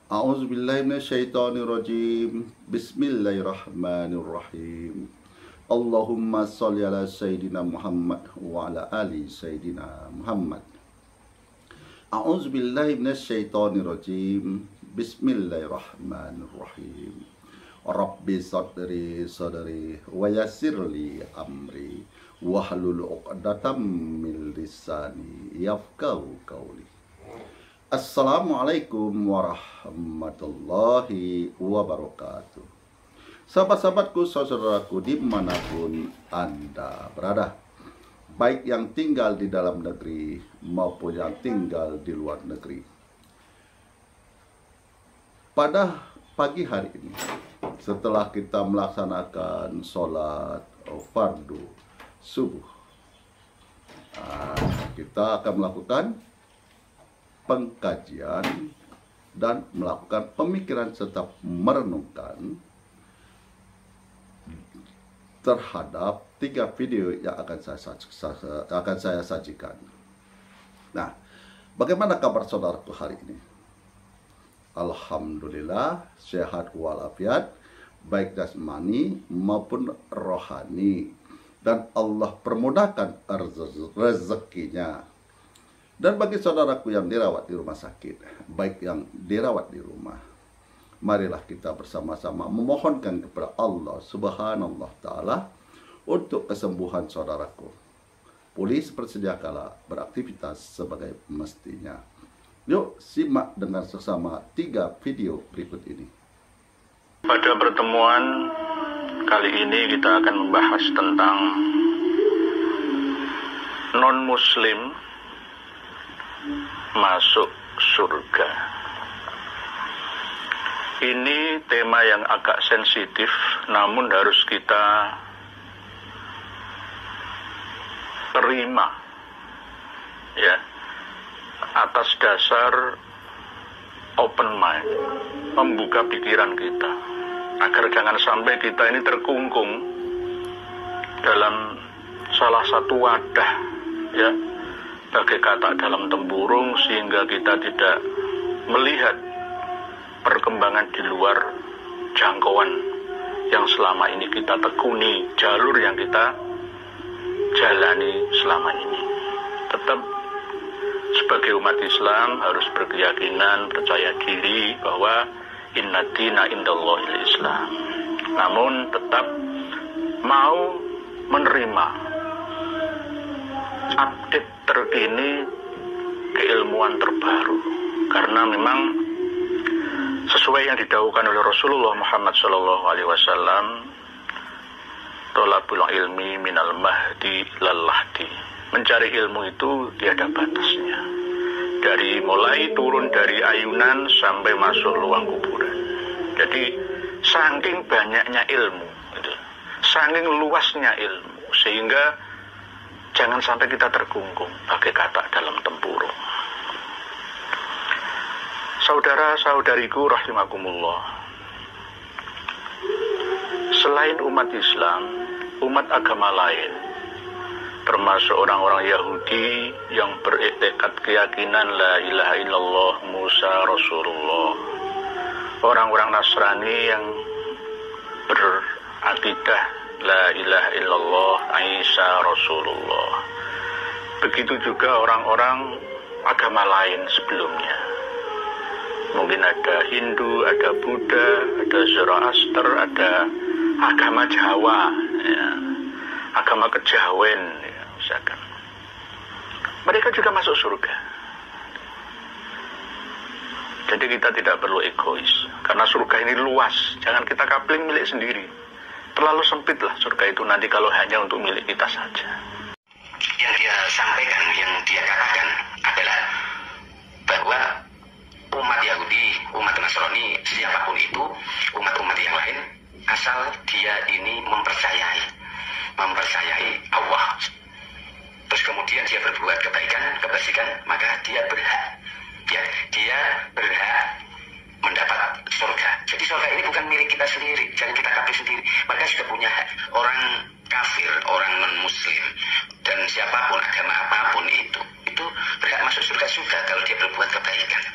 A'udzubillahi minasyaitonirrajim. Bismillahirrahmanirrahim. Allahumma sholli ala Sayyidina Muhammad wa ala ali Sayyidina Muhammad. A'udzubillahi minasyaitonirrajim. Bismillahirrahmanirrahim. Rabbi sadri sadri wa yassirli amri wahlul 'uqdatam min lisani yafqahu qawli. Assalamualaikum warahmatullahi wabarakatuh. Sahabat-sahabatku, saudaraku dimanapun Anda berada, baik yang tinggal di dalam negeri maupun yang tinggal di luar negeri. Pada pagi hari ini, setelah kita melaksanakan sholat fardu subuh, kita akan melakukan pengkajian dan melakukan pemikiran serta merenungkan terhadap 3 video yang akan saya sajikan. Nah, bagaimana kabar saudaraku hari ini? Alhamdulillah sehat walafiat, baik jasmani maupun rohani, dan Allah permudahkan rezekinya. Dan bagi saudaraku yang dirawat di rumah sakit, baik yang dirawat di rumah, marilah kita bersama-sama memohonkan kepada Allah Subhanahu wa Ta'ala untuk kesembuhan saudaraku. Pulih sepersedia kala beraktivitas sebagai mestinya. Yuk simak dengan sesama 3 video berikut ini. Pada pertemuan kali ini kita akan membahas tentang non-muslim masuk surga. Ini tema yang agak sensitif, namun harus kita terima, ya, atas dasar open mind, membuka pikiran kita, agar jangan sampai kita ini terkungkung dalam salah satu wadah, ya, bagai kata dalam tempurung, sehingga kita tidak melihat perkembangan di luar jangkauan yang selama ini kita tekuni, jalur yang kita jalani selama ini. Tetap sebagai umat Islam harus berkeyakinan, percaya diri bahwa inna dina indallahil Islam. Namun tetap mau menerima update terkini keilmuan terbaru, karena memang sesuai yang didahulukan oleh Rasulullah Muhammad SAW, tolabul ilmi minal mahdi lal lahdi, mencari ilmu itu tiada batasnya, dari mulai turun dari ayunan sampai masuk ruang kuburan. Jadi saking banyaknya ilmu, saking luasnya ilmu, sehingga jangan sampai kita terkungkung bagai kata dalam tempurung. Saudara-saudariku rahimakumullah, selain umat Islam, umat agama lain, termasuk orang-orang Yahudi yang beriktikad keyakinan la ilaha illallah Musa Rasulullah, orang-orang Nasrani yang berakidah la ilaha illallah Isa Rasulullah, begitu juga orang-orang agama lain sebelumnya. Mungkin ada Hindu, ada Buddha, ada Zoroaster, ada agama Jawa, ya, agama kejawen, ya, misalkan. Mereka juga masuk surga. Jadi kita tidak perlu egois, karena surga ini luas. Jangan kita kapling milik sendiri. Terlalu sempitlah surga itu nanti kalau hanya untuk milik kita saja. Yang dia sampaikan, yang dia katakan adalah bahwa umat Yahudi, umat Nasrani, siapapun itu, umat-umat yang lain, asal dia ini mempercayai Allah, terus kemudian dia berbuat kebaikan, kebajikan, maka dia berhak, ya, dia berhak mendapat surga. Jadi surga ini bukan milik kita sendiri, jangan kita kapir sendiri. Mereka sudah punya hak. Orang kafir, orang non-muslim, dan siapapun, agama apapun itu berhak masuk surga juga kalau dia berbuat kebaikan.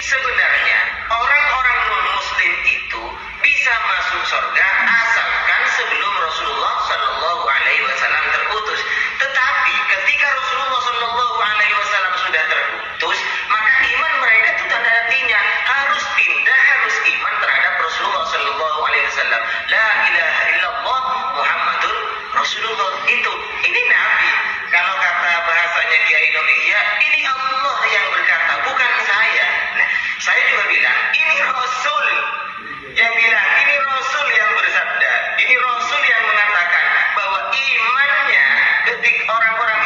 Sebenarnya orang-orang non-muslim itu bisa masuk surga asalkan sebelum Rasulullah Shallallahu Alaihi Wasallam terutus. Tetapi ketika Rasulullah Shallallahu Alaihi Wasallam sudah terutus, maka iman mereka itu tak ada artinya. Harus pindah, harus iman terhadap Rasulullah Shallallahu Alaihi Wasallam. La ilaha illallah Muhammadur Rasulullah. Ini Nabi. Kalau kata bahasanya Kiai Indonesia, ini Allah yang berkata, bukan saya. Nah, saya juga bilang, ini Rasul yang bilang, ini Rasul yang bersabda, ini Rasul yang mengatakan bahwa imannya ketika orang-orang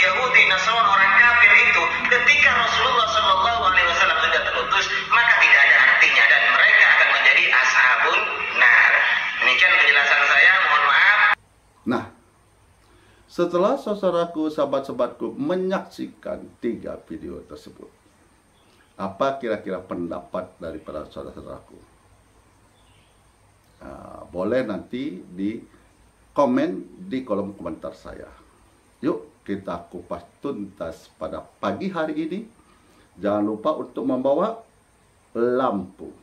Yahudi, Nasrani, orang kafir itu, ketika Rasulullah Shallallahu Alaihi Wasallam sudah terutus, maka tidak ada artinya dan mereka akan menjadi ashabun nar. Demikian penjelasan saya, mohon maaf. Nah, setelah saudaraku, sahabat-sahabatku menyaksikan 3 video tersebut, apa kira-kira pendapat daripada saudara-saudaraku? Boleh nanti di komen di kolom komentar saya. Yuk kita kupas tuntas pada pagi hari ini. Jangan lupa untuk membawa lampu,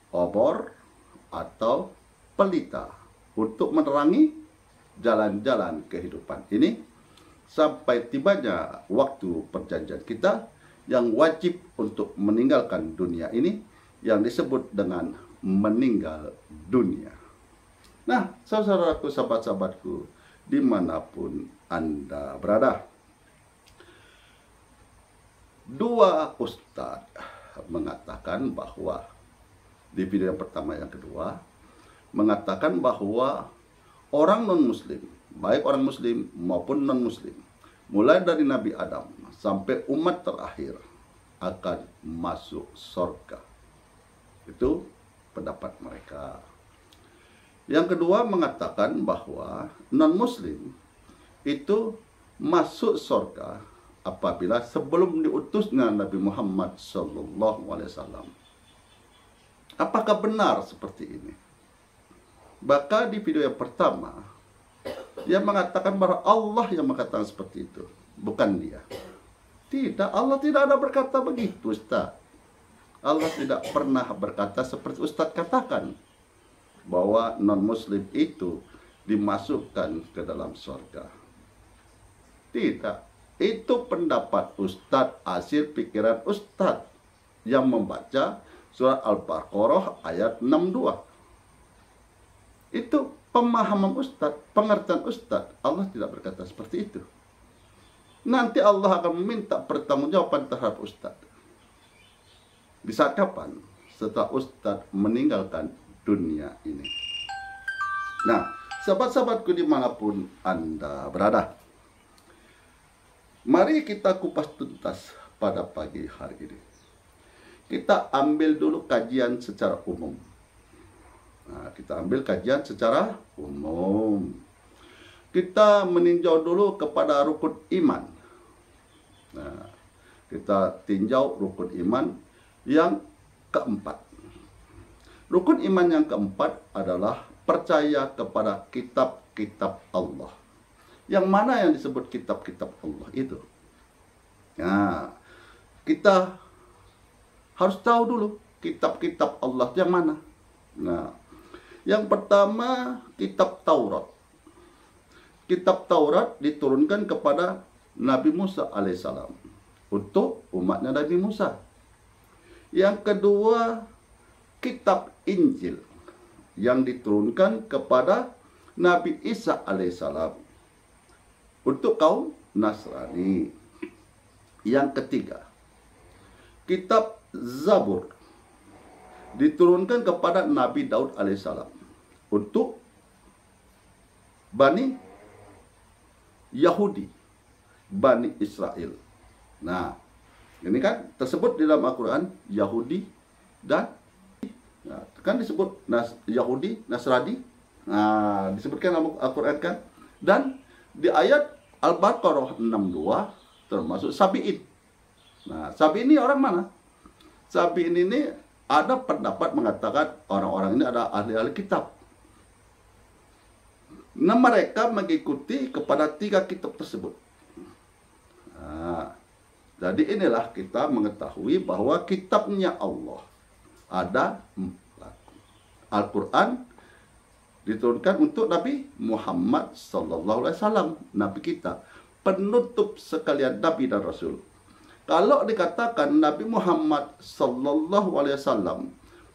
obor, atau pelita untuk menerangi jalan-jalan kehidupan ini sampai tibanya waktu perjanjian kita yang wajib untuk meninggalkan dunia ini, yang disebut dengan meninggal dunia. Nah, saudaraku, sahabat-sahabatku, dimanapun Anda berada, 2 ustadz mengatakan bahwa di video yang pertama, yang kedua, mengatakan bahwa orang non-muslim, baik orang muslim maupun non-muslim, mulai dari Nabi Adam sampai umat terakhir akan masuk surga. Itu pendapat mereka. Yang kedua mengatakan bahwa non-muslim itu masuk surga apabila sebelum diutusnya Nabi Muhammad SAW. Apakah benar seperti ini? Maka di video yang pertama, dia mengatakan bahwa Allah yang mengatakan seperti itu, bukan dia. Tidak, Allah tidak ada berkata begitu, Ustaz. Allah tidak pernah berkata seperti Ustaz katakan, bahwa non-muslim itu dimasukkan ke dalam surga. Tidak, itu pendapat Ustaz, hasil pikiran Ustaz yang membaca surat Al-Baqarah ayat 62. Itu pemahaman Ustaz, pengertian Ustaz. Allah tidak berkata seperti itu. Nanti Allah akan meminta pertanggungjawaban terhadap Ustaz. Di saat kapan? Setelah Ustaz meninggalkan dunia ini. Nah, sahabat-sahabatku dimanapun Anda berada, mari kita kupas tuntas pada pagi hari ini. Kita ambil dulu kajian secara umum. Nah, kita ambil kajian secara umum. Kita meninjau dulu kepada rukun iman. Nah, kita tinjau rukun iman yang keempat. Rukun iman yang keempat adalah percaya kepada kitab-kitab Allah. Yang mana yang disebut kitab-kitab Allah itu? Nah, kita harus tahu dulu kitab-kitab Allah yang mana. Nah, yang pertama kitab Taurat. Kitab Taurat diturunkan kepada Nabi Musa alaihissalam untuk umatnya Nabi Musa. Yang kedua kitab Injil yang diturunkan kepada Nabi Isa alaihissalam untuk kaum Nasrani. Yang ketiga kitab Zabur diturunkan kepada Nabi Daud alaihissalam untuk Bani Yahudi, Bani Israel. Nah, ini kan tersebut di dalam Al-Quran Yahudi dan kan disebut Yahudi, Nasrani. Nah, disebutkan dalam Al-Quran kan. Dan di ayat Al-Baqarah 62 termasuk Sabi'in. Nah, Sabi'in ini orang mana? Sabi'in ini ada pendapat mengatakan orang-orang ini adalah ahli-ahli kitab. Nah, mereka mengikuti kepada 3 kitab tersebut. Nah, Jadi inilah kita mengetahui bahwa kitabnya Allah ada 4. Al-Quran diturunkan untuk Nabi Muhammad SAW, Nabi kita, penutup sekalian Nabi dan Rasul. Kalau dikatakan Nabi Muhammad SAW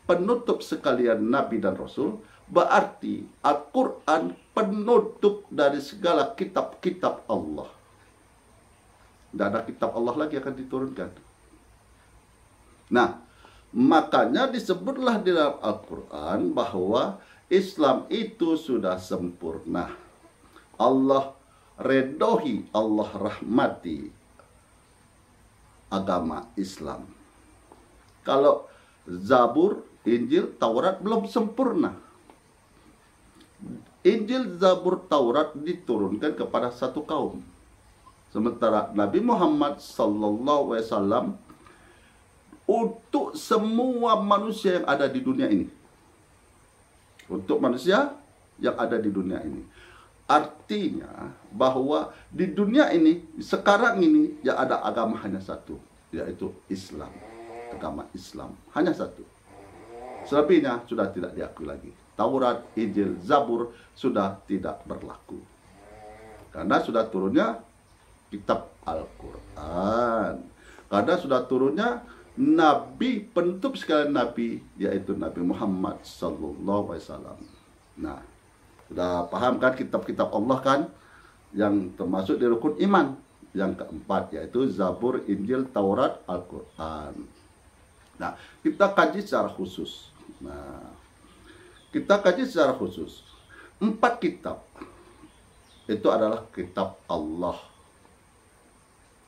penutup sekalian Nabi dan Rasul, berarti Al-Quran penutup dari segala kitab-kitab Allah. Tidak ada kitab Allah lagi akan diturunkan. Nah, makanya disebutlah di dalam Al-Quran bahwa Islam itu sudah sempurna. Allah redohi, Allah rahmati agama Islam. Kalau Zabur, Injil, Taurat belum sempurna. Injil, Zabur, Taurat diturunkan kepada satu kaum. Sementara Nabi Muhammad SAW untuk semua manusia yang ada di dunia ini. Untuk manusia yang ada di dunia ini. Artinya bahwa di dunia ini, sekarang ini, yang ada agama hanya satu, yaitu Islam. Agama Islam hanya satu. Selebihnya sudah tidak diakui lagi. Taurat, Injil, Zabur sudah tidak berlaku. Karena sudah turunnya kitab Al-Quran. Karena sudah turunnya Nabi, penutup sekalian Nabi, yaitu Nabi Muhammad SAW. Nah, sudah paham kan kitab-kitab Allah kan? Yang termasuk di rukun iman. Yang keempat, yaitu Zabur, Injil, Taurat, Al-Quran. Nah, kita kaji secara khusus. Kita kaji secara khusus. 4 kitab itu adalah kitab Allah.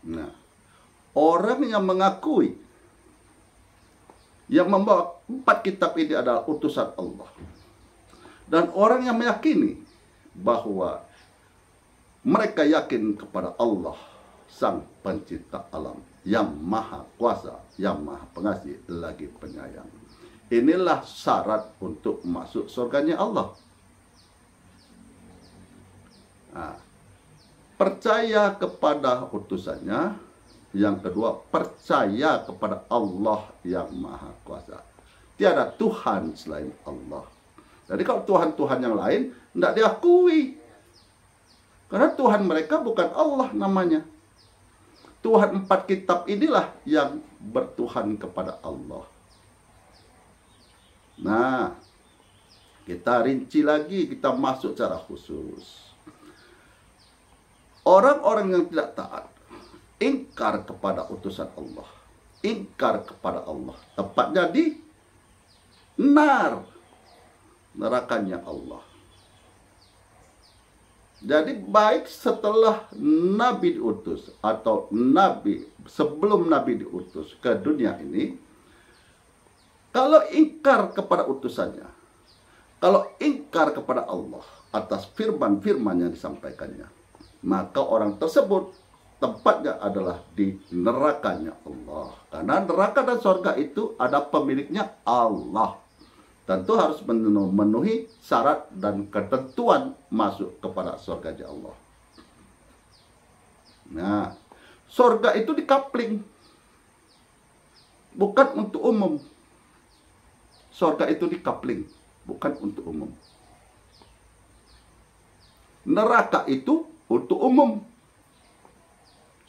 Nah, orang yang mengakui, yang membawa 4 kitab ini adalah utusan Allah, dan orang yang meyakini bahwa mereka yakin kepada Allah, Sang Pencipta alam, yang Maha Kuasa, yang Maha Pengasih, lagi Penyayang. Inilah syarat untuk masuk surganya Allah. Nah, percaya kepada utusannya. Yang kedua, percaya kepada Allah yang Maha Kuasa. Tiada Tuhan selain Allah. Jadi kalau Tuhan-Tuhan yang lain tidak diakui. Karena Tuhan mereka bukan Allah namanya. Tuhan 4 kitab inilah yang bertuhan kepada Allah. Nah, kita rinci lagi, kita masuk secara khusus. Orang-orang yang tidak taat, ingkar kepada utusan Allah, ingkar kepada Allah, tepatnya di nerakanya Allah. Jadi baik setelah Nabi diutus atau sebelum Nabi diutus ke dunia ini, kalau ingkar kepada utusannya, kalau ingkar kepada Allah atas firman-firman yang disampaikannya, maka orang tersebut tempatnya adalah di nerakanya Allah. Karena neraka dan surga itu ada pemiliknya Allah. Tentu harus memenuhi syarat dan ketentuan masuk kepada surganya Allah. Nah, surga itu dikapling, bukan untuk umum. Surga itu dikapling, bukan untuk umum. Neraka itu untuk umum.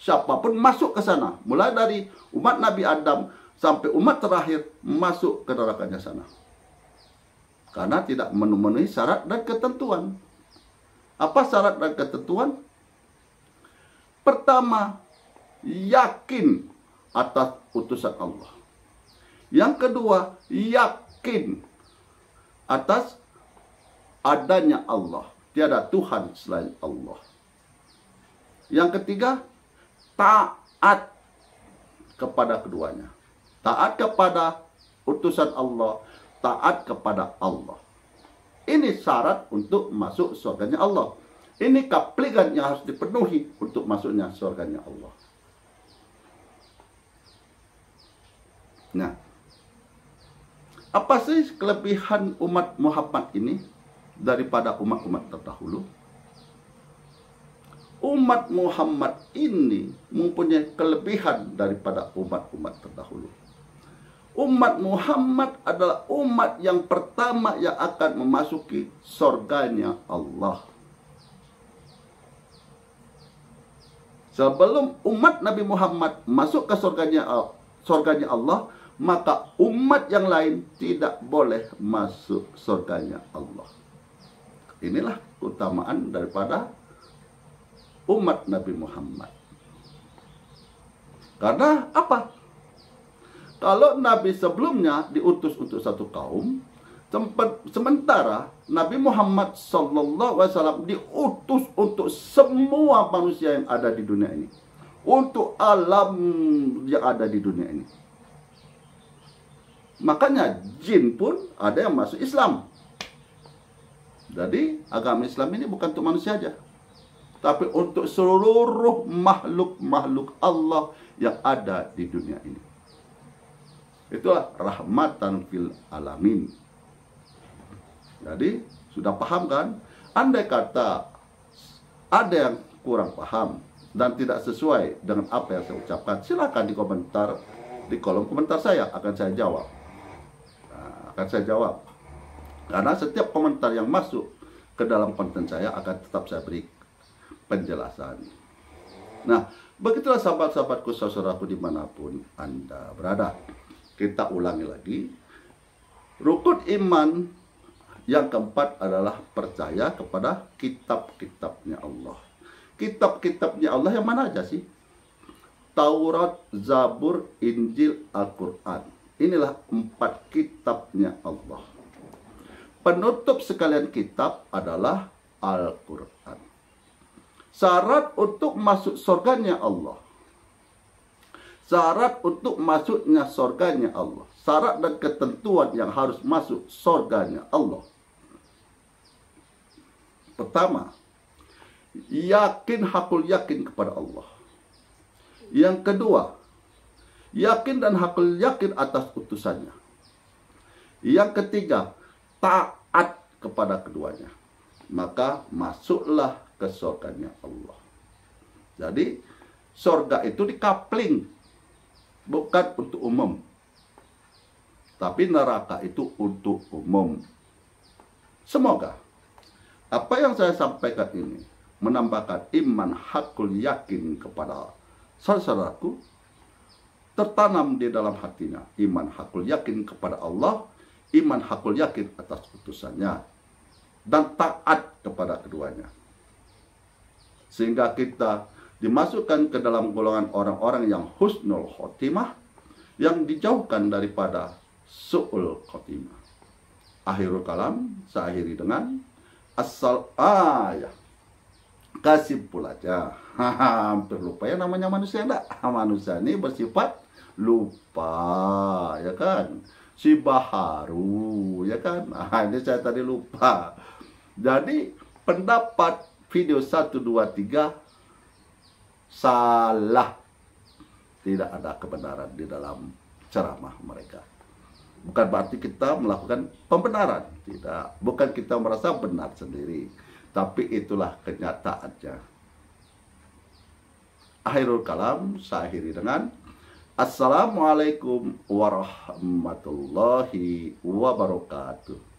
Siapapun masuk ke sana, mulai dari umat Nabi Adam sampai umat terakhir, masuk ke nerakanya sana. Karena tidak memenuhi syarat dan ketentuan. Apa syarat dan ketentuan? Pertama, yakin atas utusan Allah. Yang kedua, yakin atas adanya Allah. Tiada Tuhan selain Allah. Yang ketiga, taat kepada keduanya. Taat kepada utusan Allah, taat kepada Allah. Ini syarat untuk masuk surganya Allah. Ini kaplingan yang harus dipenuhi untuk masuknya surganya Allah. Nah, apa sih kelebihan umat Muhammad ini daripada umat-umat terdahulu? umat Muhammad ini mempunyai kelebihan daripada umat-umat terdahulu. Umat Muhammad adalah umat yang pertama yang akan memasuki surganya Allah. Sebelum umat Nabi Muhammad masuk ke surganya Allah, maka umat yang lain tidak boleh masuk surganya Allah. Inilah keutamaan daripada umat Nabi Muhammad. Karena apa? Kalau Nabi sebelumnya diutus untuk satu kaum, sementara Nabi Muhammad SAW diutus untuk semua manusia yang ada di dunia ini, untuk alam yang ada di dunia ini. Makanya jin pun ada yang masuk Islam. Jadi agama Islam ini bukan untuk manusia aja, tapi untuk seluruh makhluk-makhluk Allah yang ada di dunia ini. Itulah rahmatan fil alamin. Jadi sudah paham kan? Andai kata ada yang kurang paham dan tidak sesuai dengan apa yang saya ucapkan, silakan di kolom komentar saya, akan saya jawab. Karena setiap komentar yang masuk ke dalam konten saya akan tetap saya beri penjelasan. Nah, begitulah sahabat-sahabatku, saudaraku dimanapun Anda berada. Kita ulangi lagi. Rukun iman yang keempat adalah percaya kepada kitab-kitabnya Allah. Kitab-kitabnya Allah yang mana aja sih? Taurat, Zabur, Injil, Al-Quran. Inilah 4 kitabnya Allah. Penutup sekalian kitab adalah Al-Quran. Syarat untuk masuk surganya Allah. Syarat untuk masuknya surganya Allah. Syarat dan ketentuan yang harus masuk surganya Allah. Pertama, hakul yakin kepada Allah. Yang kedua, yakin dan hakul yakin atas utusannya. Yang ketiga, taat kepada keduanya. Maka masuklah ke surganya Allah. Jadi, surga itu dikapling. Bukan untuk umum, tapi neraka itu untuk umum. Semoga apa yang saya sampaikan ini menambahkan iman hakul yakin kepada saudaraku, tertanam di dalam hatinya iman hakul yakin kepada Allah, iman hakul yakin atas putusannya, dan taat kepada keduanya, sehingga kita dimasukkan ke dalam golongan orang-orang yang husnul khotimah, yang dijauhkan daripada su'ul khotimah. Akhirul kalam, saya akhiri dengan kesimpulan aja. Hampir lupa ya namanya manusia enggak? Manusia ini bersifat lupa, ya kan? Si baharu, ya kan? Ini saya tadi lupa. Jadi pendapat video 1, 2, 3 salah. Tidak ada kebenaran di dalam ceramah mereka. Bukan berarti kita melakukan pembenaran. Tidak. Bukan kita merasa benar sendiri. Tapi itulah kenyataannya. Akhirul kalam, saya akhiri dengan Assalamualaikum warahmatullahi wabarakatuh.